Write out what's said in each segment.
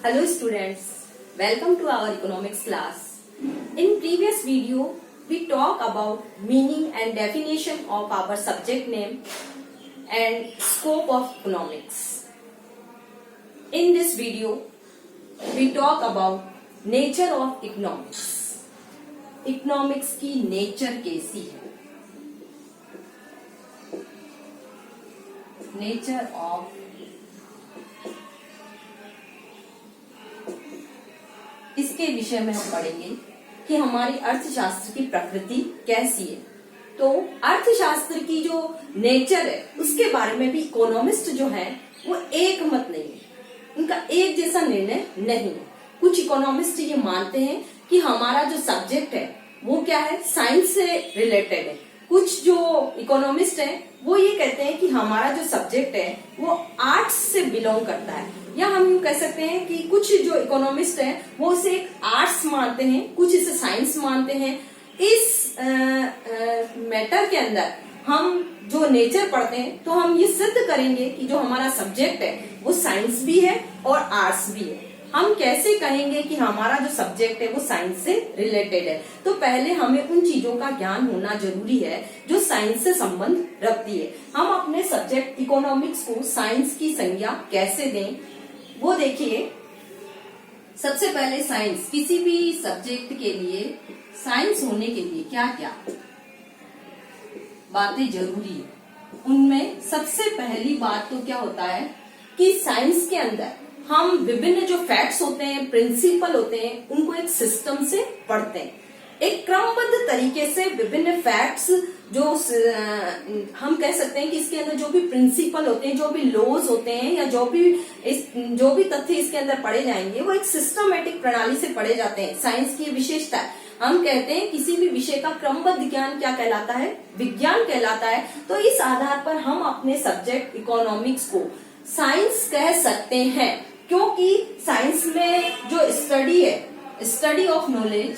Hello students, welcome to our economics class. In previous video, we talk about meaning and definition of our subject name and scope of economics. In this video, we talk about nature of economics. Economics की nature कैसी है? Nature of इसके विषय में हम पढ़ेंगे कि हमारी अर्थशास्त्र की प्रकृति कैसी है। तो अर्थशास्त्र की जो नेचर है उसके बारे में भी इकोनॉमिस्ट जो है वो एक मत नहीं है, उनका एक जैसा निर्णय नहीं है। कुछ इकोनॉमिस्ट ये मानते हैं कि हमारा जो सब्जेक्ट है वो क्या है, साइंस से रिलेटेड है। कुछ जो इकोनॉमिस्ट है वो ये कहते हैं कि हमारा जो सब्जेक्ट है वो आर्ट्स से बिलोंग करता है, या हम यूं कह सकते हैं कि कुछ जो इकोनॉमिस्ट है वो इसे एक आर्ट्स मानते हैं, कुछ इसे साइंस मानते हैं। इस मैटर के अंदर हम जो नेचर पढ़ते हैं तो हम ये सिद्ध करेंगे कि जो हमारा सब्जेक्ट है वो साइंस भी है और आर्ट्स भी है। हम कैसे कहेंगे कि हमारा जो सब्जेक्ट है वो साइंस से रिलेटेड है? तो पहले हमें उन चीजों का ज्ञान होना जरूरी है जो साइंस से संबंध रखती है। हम अपने सब्जेक्ट इकोनॉमिक्स को साइंस की संज्ञा कैसे दें वो देखिए। सबसे पहले साइंस, किसी भी सब्जेक्ट के लिए साइंस होने के लिए क्या क्या बातें जरूरी है, उनमें सबसे पहली बात तो क्या होता है कि साइंस के अंदर हम विभिन्न जो फैक्ट्स होते हैं, प्रिंसिपल होते हैं, उनको एक सिस्टम से पढ़ते हैं। एक क्रमबद्ध तरीके से विभिन्न फैक्ट्स जो हम कह सकते हैं कि इसके अंदर जो भी प्रिंसिपल होते हैं, जो भी लॉज होते हैं, या जो भी तथ्य इसके अंदर पढ़े जाएंगे वो एक सिस्टमेटिक प्रणाली से पढ़े जाते हैं। साइंस की विशेषता है, हम कहते हैं किसी भी विषय का क्रमबद्ध ज्ञान क्या कहलाता है, विज्ञान कहलाता है। तो इस आधार पर हम अपने सब्जेक्ट इकोनॉमिक्स को साइंस कह सकते हैं, क्योंकि साइंस में जो स्टडी है, study of knowledge,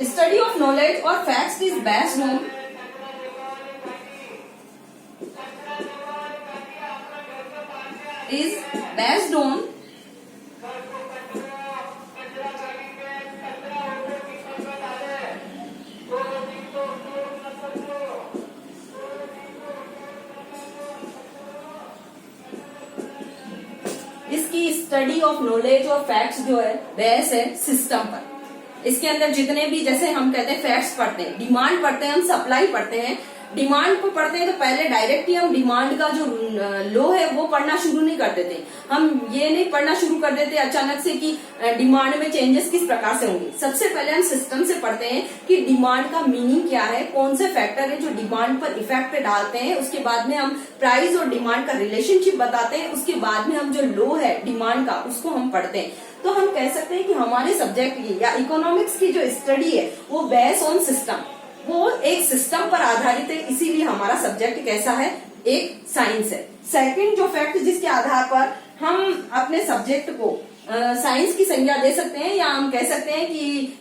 study of knowledge और फैक्ट्स इज बेस्ड ऑन इसकी स्टडी ऑफ नॉलेज और फैक्ट्स जो है बेस है सिस्टम पर। इसके अंदर जितने भी, जैसे हम कहते हैं फैक्ट्स पढ़ते हैं, डिमांड पढ़ते हैं, हम सप्लाई पढ़ते हैं। डिमांड को पढ़ते हैं तो पहले डायरेक्टली हम डिमांड का जो लो है वो पढ़ना शुरू नहीं कर देते। हम ये नहीं पढ़ना शुरू कर देते अचानक से कि डिमांड में चेंजेस किस प्रकार से होंगे। सबसे पहले हम सिस्टम से पढ़ते हैं कि डिमांड का मीनिंग क्या है, कौन से फैक्टर है जो डिमांड पर इफेक्ट डालते हैं। उसके बाद में हम प्राइस और डिमांड का रिलेशनशिप बताते हैं। उसके बाद में हम जो लो है डिमांड का उसको हम पढ़ते हैं। तो हम कह सकते हैं कि हमारे सब्जेक्ट की या इकोनॉमिक्स की जो स्टडी है वो बेस ऑन सिस्टम, वो एक सिस्टम पर आधारित है। इसीलिए हमारा सब्जेक्ट कैसा है, एक साइंस है। सेकंड जो फैक्ट जिसके आधार पर हम अपने सब्जेक्ट को साइंस की संज्ञा दे सकते हैं, या हम कह सकते हैं कि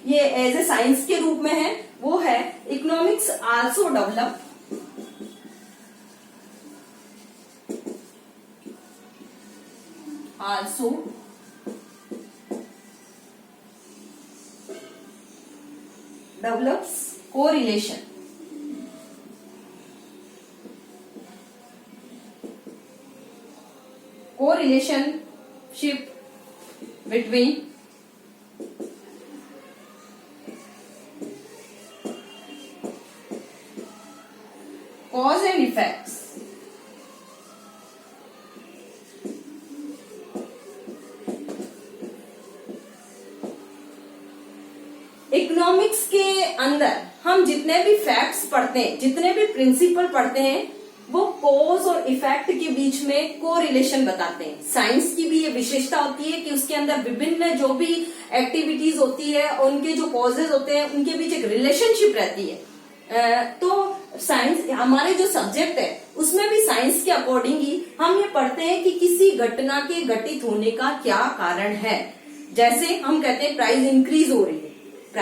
ये एज ए साइंस के रूप में है, वो है economics also develops correlationship between cause and effects economics के अंदर हम जितने भी फैक्ट्स पढ़ते हैं, जितने भी प्रिंसिपल पढ़ते हैं, वो कॉज और इफेक्ट के बीच में कोरिलेशन बताते हैं। साइंस की भी ये विशेषता होती है कि उसके अंदर विभिन्न जो भी एक्टिविटीज होती है, उनके जो कॉजेज होते हैं, उनके बीच एक रिलेशनशिप रहती है। तो साइंस हमारे जो सब्जेक्ट है उसमें भी साइंस के अकॉर्डिंग ही हम ये पढ़ते हैं कि किसी घटना के घटित होने का क्या कारण है। जैसे हम कहते हैं प्राइस इंक्रीज हो रही है,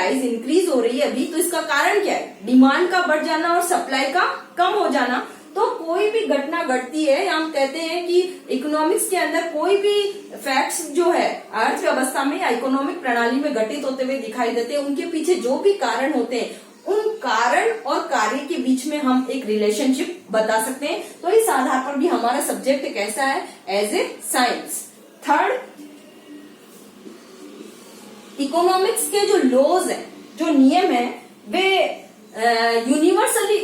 प्राइस इंक्रीज हो रही है अभी, तो इसका कारण क्या है? डिमांड का बढ़ जाना और सप्लाई का कम हो जाना। तो कोई भी घटना घटती है, हम कहते हैं कि इकोनॉमिक्स के अंदर कोई भी फैक्ट्स जो है अर्थव्यवस्था में या इकोनॉमिक प्रणाली में घटित होते हुए दिखाई देते हैं, उनके पीछे जो भी कारण होते हैं, उन कारण और कार्य के बीच में हम एक रिलेशनशिप बता सकते हैं। तो इस आधार पर भी हमारा सब्जेक्ट कैसा है? As a science. Third, economics के जो लॉज है, जो नियम है, वे यूनिवर्सली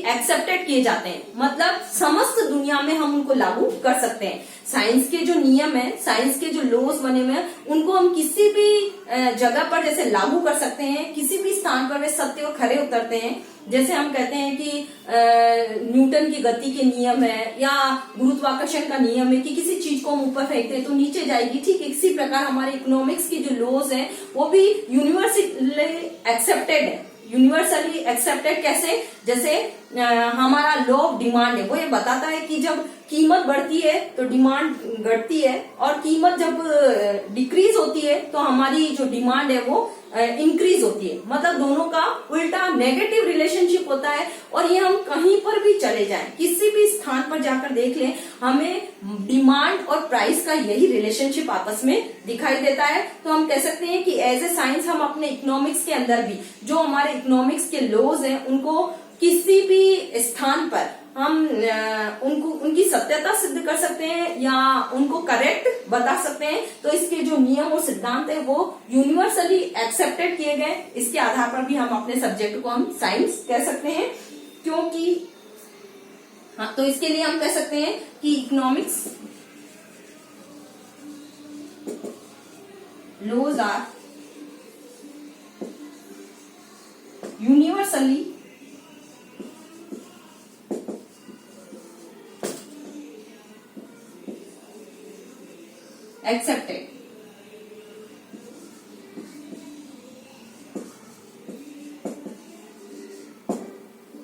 एक्सेप्टेड किए जाते हैं, मतलब समस्त दुनिया में हम उनको लागू कर सकते हैं। साइंस के जो नियम है, साइंस के जो लॉज बने हुए हैं, उनको हम किसी भी जगह पर जैसे लागू कर सकते हैं, किसी भी स्थान पर वे सत्य और खरे उतरते हैं। जैसे हम कहते हैं कि न्यूटन की गति के नियम है या गुरुत्वाकर्षण का नियम है कि किसी चीज को हम ऊपर फेंकते हैं तो नीचे जाएगी, ठीक इसी प्रकार हमारे इकोनॉमिक्स की जो लॉज हैं वो भी यूनिवर्सली एक्सेप्टेड है। यूनिवर्सली एक्सेप्टेड कैसे? जैसे हमारा लॉ ऑफ डिमांड है, वो ये बताता है कि जब कीमत बढ़ती है तो डिमांड घटती है, और कीमत जब डिक्रीज होती है तो हमारी जो डिमांड है वो इंक्रीज होती है। मतलब दोनों का उल्टा नेगेटिव रिलेशनशिप होता है। और ये हम कहीं पर भी चले जाएं, किसी भी स्थान पर जाकर देख लें, हमें डिमांड और प्राइस का यही रिलेशनशिप आपस में दिखाई देता है। तो हम कह सकते हैं कि एज ए साइंस हम अपने इकोनॉमिक्स के अंदर भी जो हमारे इकोनॉमिक्स के लॉज हैं, उनको किसी भी स्थान पर हम उनको उनकी सत्यता सिद्ध कर सकते हैं या उनको करेक्ट बता सकते हैं। तो इसके जो नियम और सिद्धांत है वो यूनिवर्सली एक्सेप्टेड किए गए। इसके आधार पर भी हम अपने सब्जेक्ट को हम साइंस कह सकते हैं, क्योंकि हाँ, तो इसके लिए हम कह सकते हैं कि economics laws are universally accepted.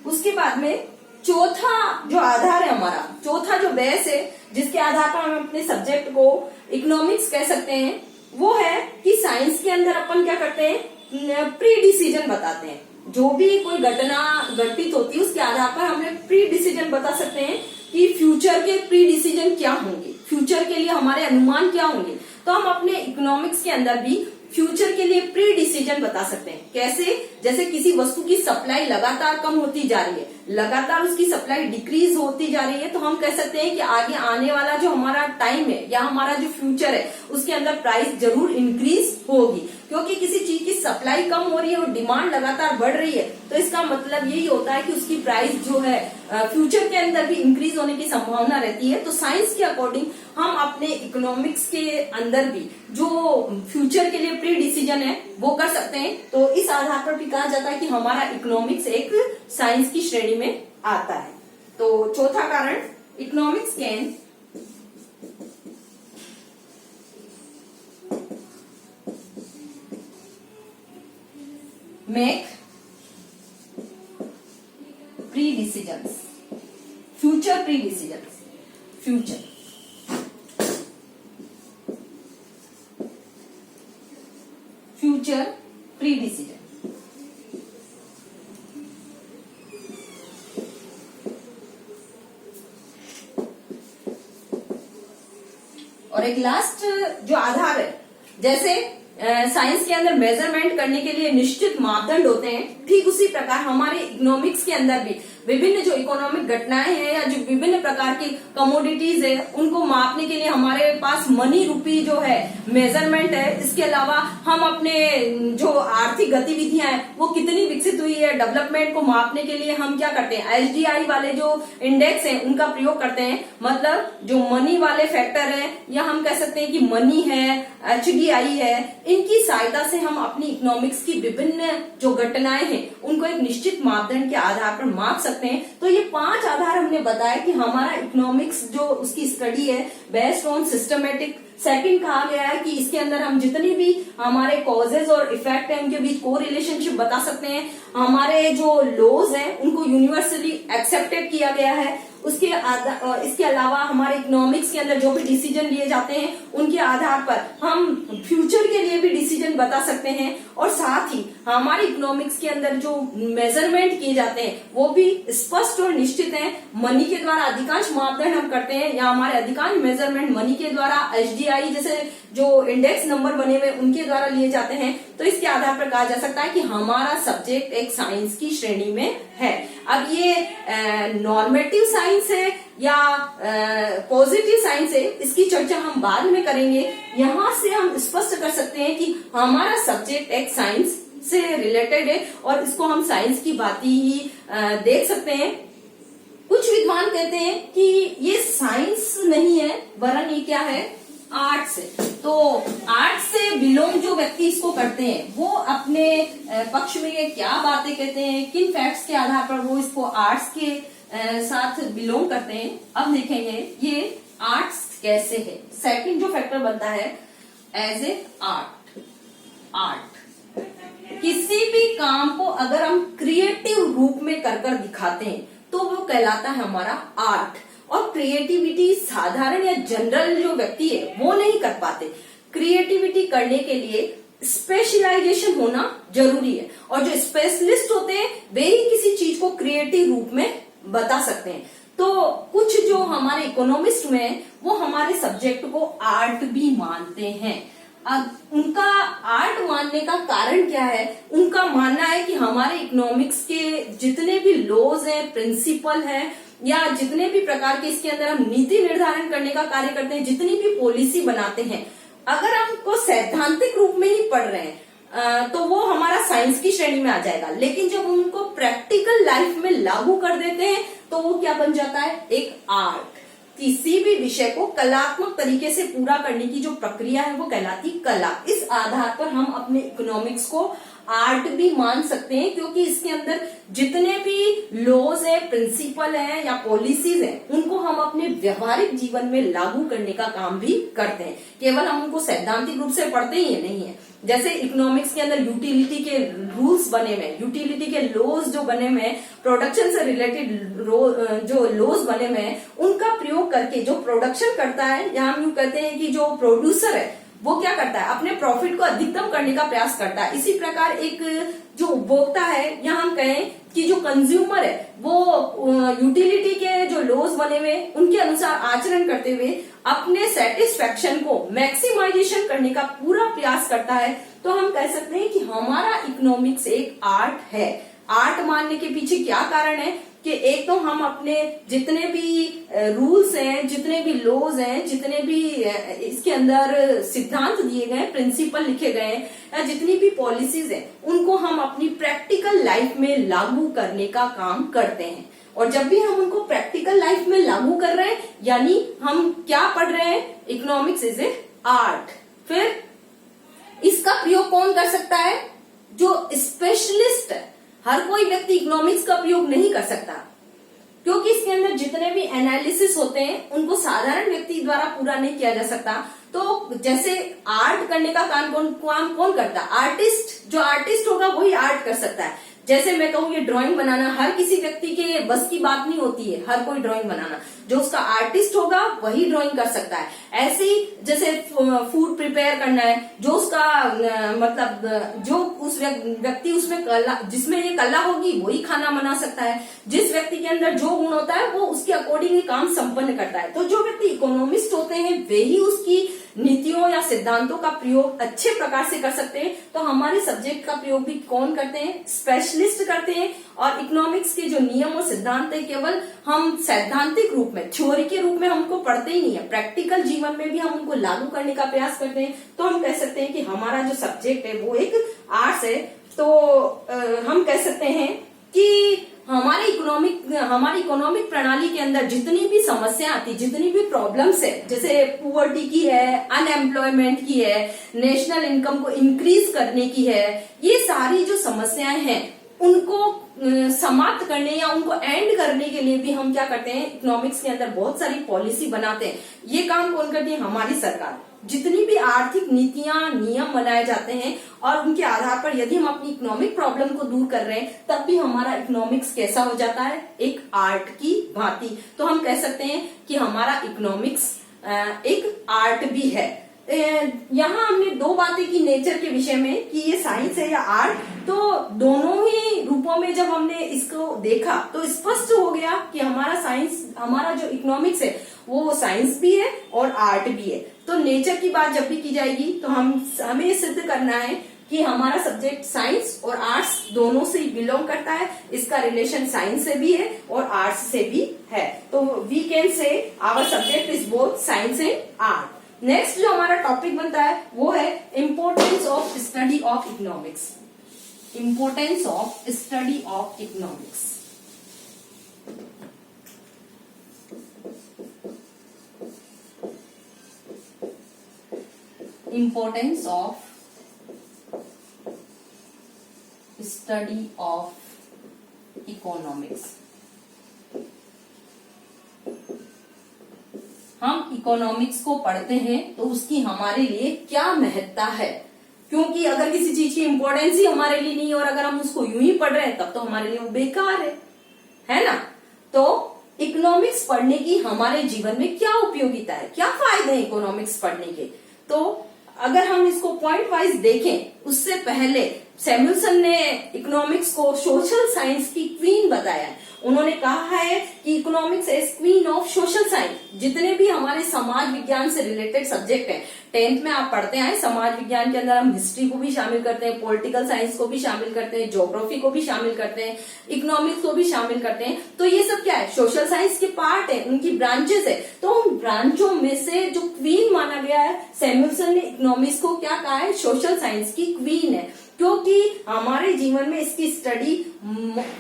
उसके बाद में चौथा जो आधार है हमारा, चौथा जो बेस है जिसके आधार पर हम अपने सब्जेक्ट को इकोनॉमिक्स कह सकते हैं, वो है कि साइंस के अंदर अपन क्या करते हैं? प्री डिसीजन बताते हैं। जो भी कोई घटना घटित होती है उसके आधार पर हम प्री डिसीजन बता सकते हैं कि फ्यूचर के प्री डिसीजन क्या होंगे, फ्यूचर के लिए हमारे अनुमान क्या होंगे। तो हम अपने इकोनॉमिक्स के अंदर भी फ्यूचर के लिए प्री डिसीजन बता सकते हैं। कैसे? जैसे किसी वस्तु की सप्लाई लगातार कम होती जा रही है, लगातार उसकी सप्लाई डिक्रीज होती जा रही है, तो हम कह सकते हैं कि आगे आने वाला जो हमारा टाइम है या हमारा जो फ्यूचर है उसके अंदर प्राइस जरूर इंक्रीज होगी। क्योंकि किसी चीज की सप्लाई कम हो रही है और डिमांड लगातार बढ़ रही है, तो इसका मतलब यही होता है कि उसकी प्राइस जो है फ्यूचर के अंदर भी इंक्रीज होने की संभावना रहती है। तो साइंस के अकॉर्डिंग हम अपने इकोनॉमिक्स के अंदर भी जो फ्यूचर के लिए प्री डिसीजन है वो कर सकते हैं। तो इस आधार पर भी कहा जाता है कि हमारा इकोनॉमिक्स एक साइंस की श्रेणी में आता है। तो चौथा कारण, economics can make pre-decisions, future pre-decisions, future pre-decision। और एक लास्ट जो आधार है, जैसे साइंस के अंदर मेजरमेंट करने के लिए निश्चित मापदंड होते हैं, ठीक उसी प्रकार हमारे इकोनॉमिक्स के अंदर भी विभिन्न जो इकोनॉमिक घटनाएं हैं या जो विभिन्न प्रकार की कमोडिटीज है उनको मापने के लिए हमारे पास मनी रूपी जो है मेजरमेंट है। इसके अलावा हम अपने जो आर्थिक गतिविधियां हैं वो कितनी विकसित हुई है, डेवलपमेंट को मापने के लिए हम क्या करते हैं? HDI वाले जो इंडेक्स हैं उनका प्रयोग करते हैं। मतलब जो मनी वाले फैक्टर है या हम कह सकते हैं कि मनी है, HDI है, इनकी सहायता से हम अपनी इकोनॉमिक्स की विभिन्न जो घटनाएं हैं उनको एक निश्चित मापदंड के आधार पर माप सकते हैं। तो ये 5 आधार हमने बताया कि हमारा इकोनॉमिक्स जो उसकी स्टडी है बेस्ड ऑन सिस्टमेटिक। सेकंड कहा गया है कि इसके अंदर हम जितनी भी हमारे कॉजेज और इफेक्ट है उनके बीच को रिलेशनशिप बता सकते हैं। हमारे जो लॉज हैं उनको यूनिवर्सली एक्सेप्टेड किया गया है। इसके अलावा हमारे इकोनॉमिक्स के अंदर जो भी डिसीजन लिए जाते हैं उनके आधार पर हम फ्यूचर के लिए भी डिसीजन बता सकते हैं, और साथ ही हमारे इकोनॉमिक्स के अंदर जो मेजरमेंट किए जाते हैं वो भी स्पष्ट और निश्चित हैं। मनी के द्वारा अधिकांश मापदंड हम करते हैं, या हमारे अधिकांश मेजरमेंट मनी के द्वारा, HDI जैसे जो इंडेक्स नंबर बने हुए उनके द्वारा लिए जाते हैं। तो इसके आधार पर कहा जा सकता है कि हमारा सब्जेक्ट एक साइंस की श्रेणी में है। अब ये नॉर्मेटिव साइंस है या पॉजिटिव साइंस है, इसकी चर्चा हम बाद में करेंगे। यहाँ से हम स्पष्ट कर सकते हैं कि हमारा सब्जेक्ट एक साइंस से रिलेटेड है और इसको हम साइंस की बातें ही देख सकते हैं। कुछ विद्वान कहते हैं कि ये साइंस नहीं है वरन ये क्या है, आर्ट्स है। तो आर्ट्स से बिलोंग जो व्यक्ति इसको करते हैं वो अपने पक्ष में क्या बातें कहते हैं, किन फैक्ट्स के आधार पर वो इसको आर्ट्स के साथ बिलोंग करते हैं, अब देखेंगे ये आर्ट्स कैसे है। सेकंड जो फैक्टर बनता है एज ए आर्ट, किसी भी काम को अगर हम क्रिएटिव रूप में कर दिखाते हैं तो वो कहलाता है हमारा आर्ट। और क्रिएटिविटी साधारण या जनरल जो व्यक्ति है वो नहीं कर पाते। क्रिएटिविटी करने के लिए स्पेशलाइजेशन होना जरूरी है, और जो स्पेशलिस्ट होते हैं वे ही किसी चीज को क्रिएटिव रूप में बता सकते हैं। तो कुछ जो हमारे इकोनॉमिस्ट में वो हमारे सब्जेक्ट को आर्ट भी मानते हैं। अब उनका आर्ट मानने का कारण क्या है, उनका मानना है कि हमारे इकोनॉमिक्स के जितने भी लॉज हैं, प्रिंसिपल हैं, या जितने भी प्रकार के इसके अंदर हम नीति निर्धारण करने का कार्य करते हैं, जितनी भी पॉलिसी बनाते हैं, अगर हम उनको सैद्धांतिक रूप में ही पढ़ रहे हैं तो वो हमारा साइंस की श्रेणी में आ जाएगा। लेकिन जब हम उनको प्रैक्टिकल लाइफ में लागू कर देते हैं तो वो क्या बन जाता है, एक आर्ट। किसी भी विषय को कलात्मक तरीके से पूरा करने की जो प्रक्रिया है वो कहलाती कला। इस आधार पर हम अपने इकोनॉमिक्स को आर्ट भी मान सकते हैं, क्योंकि इसके अंदर जितने भी लॉज है, प्रिंसिपल है या पॉलिसीज है, उनको हम अपने व्यवहारिक जीवन में लागू करने का काम भी करते हैं। केवल हम उनको सैद्धांतिक रूप से पढ़ते ही नहीं है। जैसे इकोनॉमिक्स के अंदर यूटिलिटी के रूल्स बने हुए, यूटिलिटी के लॉज जो बने हुए, प्रोडक्शन से रिलेटेड जो लॉज बने हुए, उनका प्रयोग करके जो प्रोडक्शन करता है, या हम यूं कहते हैं कि जो प्रोड्यूसर है वो क्या करता है, अपने प्रॉफिट को अधिकतम करने का प्रयास करता है। इसी प्रकार एक जो उपभोक्ता है, या हम कहें कि जो कंज्यूमर है, वो यूटिलिटी के जो लॉज बने हुए उनके अनुसार आचरण करते हुए अपने सेटिस्फेक्शन को मैक्सिमाइजेशन करने का पूरा प्रयास करता है। तो हम कह सकते हैं कि हमारा इकोनॉमिक्स एक आर्ट है। आर्ट मानने के पीछे क्या कारण है कि एक तो हम अपने जितने भी रूल्स हैं, जितने भी लॉज हैं, जितने भी इसके अंदर सिद्धांत दिए गए, प्रिंसिपल लिखे गए हैं, या जितनी भी पॉलिसीज हैं, उनको हम अपनी प्रैक्टिकल लाइफ में लागू करने का काम करते हैं। और जब भी हम उनको प्रैक्टिकल लाइफ में लागू कर रहे हैं, यानी हम क्या पढ़ रहे हैं, इकोनॉमिक्स इज ए आर्ट। फिर इसका प्रयोग कौन कर सकता है, जो स्पेशलिस्ट है। हर कोई व्यक्ति इकोनॉमिक्स का प्रयोग नहीं कर सकता, क्योंकि इसके अंदर जितने भी एनालिसिस होते हैं उनको साधारण व्यक्ति द्वारा पूरा नहीं किया जा सकता। तो जैसे आर्ट करने का काम कौन करता है, आर्टिस्ट। जो आर्टिस्ट होगा वही आर्ट कर सकता है। जैसे मैं कहूँ ये ड्राइंग बनाना हर किसी व्यक्ति के बस की बात नहीं होती है, हर कोई ड्राइंग बनाना। जो उसका आर्टिस्ट होगा वही ड्राइंग कर सकता है। ऐसे ही जैसे फूड प्रिपेयर करना है, जो उसका मतलब जो उस व्यक्ति उसमें कला, जिसमें ये कला होगी वही खाना बना सकता है। जिस व्यक्ति के अंदर जो गुण होता है वो उसके अकॉर्डिंग काम संपन्न करता है। तो जो व्यक्ति इकोनॉमिस्ट होते हैं वे ही उसकी नीतियों या सिद्धांतों का प्रयोग अच्छे प्रकार से कर सकते हैं। तो हमारे सब्जेक्ट का प्रयोग भी कौन करते हैं, स्पेशलिस्ट करते हैं। और इकोनॉमिक्स के जो नियम और सिद्धांत है केवल हम सैद्धांतिक रूप में, थ्योरी के रूप में हमको पढ़ते ही नहीं है, प्रैक्टिकल जीवन में भी हम उनको लागू करने का प्रयास करते हैं। तो हम कह सकते हैं कि हमारा जो सब्जेक्ट है वो एक आर्ट्स है। तो हम कह सकते हैं कि हमारी इकोनॉमिक प्रणाली के अंदर जितनी भी समस्या आती, जितनी भी प्रॉब्लम्स है, जैसे पुअर्टी की है, अनएम्प्लॉयमेंट की है, नेशनल इनकम को इंक्रीज करने की है, ये सारी जो समस्याएं हैं उनको समाप्त करने या उनको एंड करने के लिए भी हम क्या करते हैं, इकोनॉमिक्स के अंदर बहुत सारी पॉलिसी बनाते हैं। ये काम कौन करती है, हमारी सरकार। जितनी भी आर्थिक नीतियां नियम बनाए जाते हैं और उनके आधार पर यदि हम अपनी इकोनॉमिक प्रॉब्लम को दूर कर रहे हैं, तब भी हमारा इकोनॉमिक्स कैसा हो जाता है, एक आर्ट की भांति। तो हम कह सकते हैं कि हमारा इकोनॉमिक्स एक आर्ट भी है। यहाँ हमने दो बातें की नेचर के विषय में कि ये साइंस है या आर्ट, तो दोनों ही रूपों में जब हमने इसको देखा तो स्पष्ट हो गया कि हमारा साइंस, हमारा जो इकोनॉमिक्स है वो साइंस भी है और आर्ट भी है। तो नेचर की बात जब भी की जाएगी तो हमें ये सिद्ध करना है कि हमारा सब्जेक्ट साइंस और आर्ट्स दोनों से ही बिलोंग करता है, इसका रिलेशन साइंस से भी है और आर्ट्स से भी है। तो we can say our subject is both science and art. Next जो हमारा टॉपिक बनता है वो है importance of study of economics. Importance of study of economics. Importance of study of economics. हम इकोनॉमिक्स को पढ़ते हैं तो उसकी हमारे लिए क्या महत्ता है, क्योंकि अगर किसी चीज की इंपॉर्टेंस ही हमारे लिए नहीं और अगर हम उसको यूं ही पढ़ रहे हैं तब तो हमारे लिए वो बेकार है ना। तो इकोनॉमिक्स पढ़ने की हमारे जीवन में क्या उपयोगिता है, क्या फायदे हैं इकोनॉमिक्स पढ़ने के। तो अगर हम इसको पॉइंट वाइज देखें, उससे पहले सैमुअलसन ने इकोनॉमिक्स को सोशल साइंस की क्वीन बताया है। उन्होंने कहा है कि economics is queen of social science. जितने भी हमारे समाज विज्ञान से रिलेटेड सब्जेक्ट हैं, 10th में आप पढ़ते आए, समाज विज्ञान के अंदर हम हिस्ट्री को भी शामिल करते हैं, पॉलिटिकल साइंस को भी शामिल करते हैं, ज्योग्राफी को भी शामिल करते हैं, इकोनॉमिक्स को भी शामिल करते हैं। तो ये सब क्या है, सोशल साइंस के पार्ट है, उनकी ब्रांचेस है। तो उन ब्रांचों में से जो क्वीन माना गया है, सैमुअलसन ने इकोनॉमिक्स को क्या कहा है, सोशल साइंस की क्वीन है, क्योंकि हमारे जीवन में इसकी स्टडी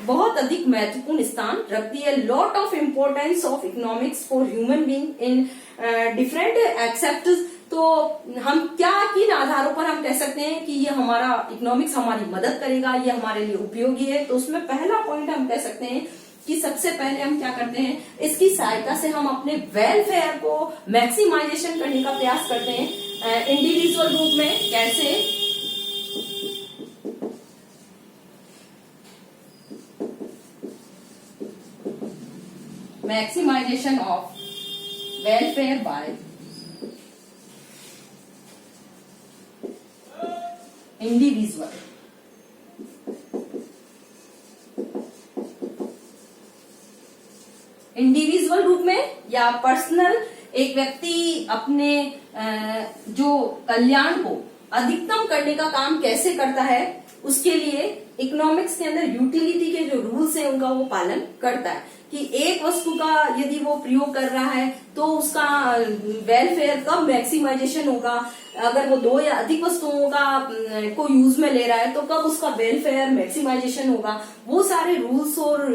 बहुत अधिक महत्वपूर्ण स्थान रखती है। Lot of importance of economics for human being in different accepts. तो हम क्या, किन आधारों पर हम कह सकते हैं कि ये हमारा इकोनॉमिक्स हमारी मदद करेगा, ये हमारे लिए उपयोगी है। तो उसमें पहला पॉइंट हम कह सकते हैं कि सबसे पहले हम क्या करते हैं, इसकी सहायता से हम अपने वेलफेयर को मैक्सिमाइजेशन करने का प्रयास करते हैं। इंडिविजुअल रूप में कैसे, maximisation of welfare by individual. Individual रूप में या पर्सनल, एक व्यक्ति अपने जो कल्याण को अधिकतम करने का काम कैसे करता है, उसके लिए इकोनॉमिक्स के अंदर यूटिलिटी के जो रूल्स हैं उनका वो पालन करता है कि एक वस्तु का यदि वो प्रयोग कर रहा है तो उसका वेलफेयर कब मैक्सिमाइजेशन होगा, अगर वो 2 या अधिक वस्तुओं का को यूज में ले रहा है तो कब उसका वेलफेयर मैक्सिमाइजेशन होगा। वो सारे रूल्स और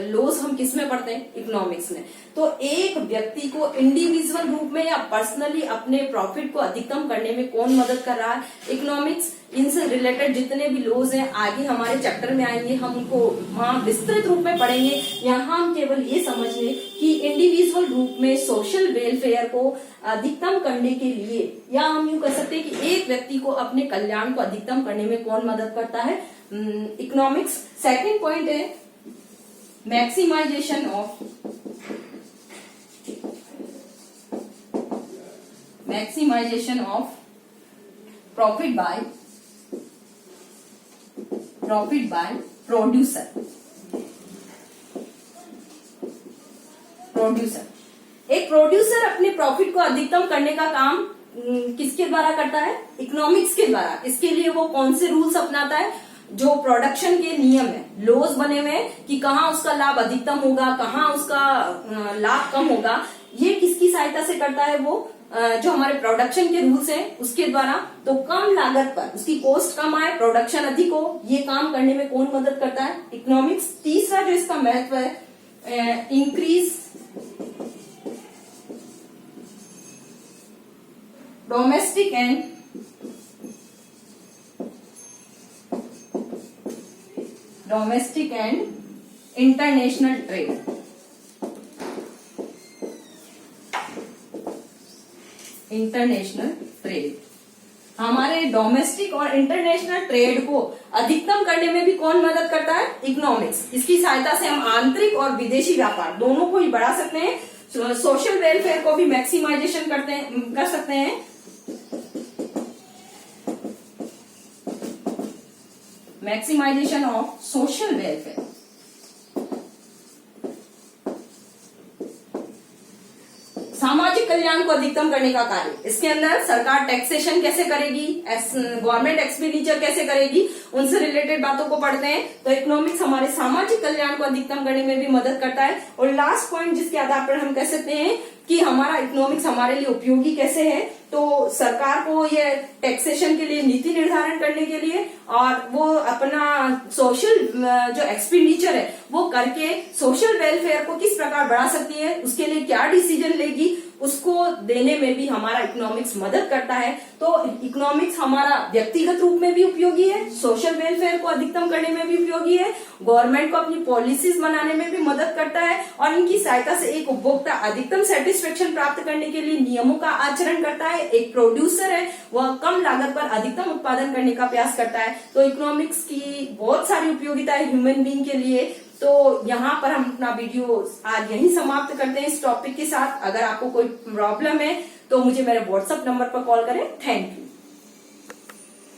लॉज हम किस में पढ़ते हैं, इकोनॉमिक्स में। तो एक व्यक्ति को इंडिविजुअल रूप में या पर्सनली अपने प्रॉफिट को अधिकतम करने में कौन मदद कर रहा है, इकोनॉमिक्स। इनसे रिलेटेड जितने भी लॉज हैं आगे हमारे चैप्टर में आएंगे, हम उनको वहां विस्तृत रूप में पढ़ेंगे। यहाँ हम केवल ये समझ लें कि इंडिविजुअल रूप में सोशल वेलफेयर को अधिकतम करने के लिए, या हम यूं कह सकते हैं कि एक व्यक्ति को अपने कल्याण को अधिकतम करने में कौन मदद करता है, इकोनॉमिक्स। सेकंड पॉइंट है maximisation of profit by producer. एक प्रोड्यूसर अपने प्रॉफिट को अधिकतम करने का काम किसके द्वारा करता है, इकोनॉमिक्स के द्वारा। इसके लिए वो कौन से रूल्स अपनाता है, जो प्रोडक्शन के नियम है, लॉज बने हुए हैं कि कहाँ उसका लाभ अधिकतम होगा, कहाँ उसका लाभ कम होगा। ये किसकी सहायता से करता है, वो जो हमारे प्रोडक्शन के रूल्स हैं उसके द्वारा। तो कम लागत पर उसकी कॉस्ट कम आए, प्रोडक्शन अधिक हो, ये काम करने में कौन मदद करता है, इकोनॉमिक्स। तीसरा जो इसका महत्व है, increase domestic and international trade. International trade. हमारे डोमेस्टिक और इंटरनेशनल ट्रेड को अधिकतम करने में भी कौन मदद करता है? इकोनॉमिक्स। इसकी सहायता से हम आंतरिक और विदेशी व्यापार दोनों को ही बढ़ा सकते हैं, सोशल वेलफेयर को भी मैक्सिमाइजेशन कर सकते हैं। Maximisation of social welfare. सामाजिक कल्याण को अधिकतम करने का कार्य, इसके अंदर सरकार टैक्सेशन कैसे करेगी, गवर्नमेंट एक्सपेंडिचर कैसे करेगी, उनसे रिलेटेड बातों को पढ़ते हैं। तो इकोनॉमिक्स हमारे सामाजिक कल्याण को अधिकतम करने में भी मदद करता है। और लास्ट पॉइंट जिसके आधार पर हम कह सकते हैं कि हमारा इकोनॉमिक्स हमारे लिए उपयोगी कैसे है, तो सरकार को ये टैक्सेशन के लिए नीति निर्धारण करने के लिए और वो अपना सोशल जो एक्सपेंडिचर है वो करके सोशल वेलफेयर को किस प्रकार बढ़ा सकती है, उसके लिए क्या डिसीजन लेगी, उसको देने में भी हमारा इकोनॉमिक्स मदद करता है। तो इकोनॉमिक्स हमारा व्यक्तिगत रूप में भी उपयोगी है, सोशल वेलफेयर को अधिकतम करने में भी उपयोगी है, गवर्नमेंट को अपनी पॉलिसीज बनाने में भी मदद करता है और इनकी सहायता से एक उपभोक्ता अधिकतम सेटिस्फेक्शन प्राप्त करने के लिए नियमों का आचरण करता है। एक प्रोड्यूसर है वह कम लागत पर अधिकतम उत्पादन करने का प्रयास करता है। तो इकोनॉमिक्स की बहुत सारी उपयोगिता है ह्यूमन बीइंग के लिए। तो यहाँ पर हम अपना वीडियो आज यहीं समाप्त करते हैं इस टॉपिक के साथ। अगर आपको कोई प्रॉब्लम है तो मुझे मेरे व्हाट्सएप नंबर पर कॉल करें। Thank you.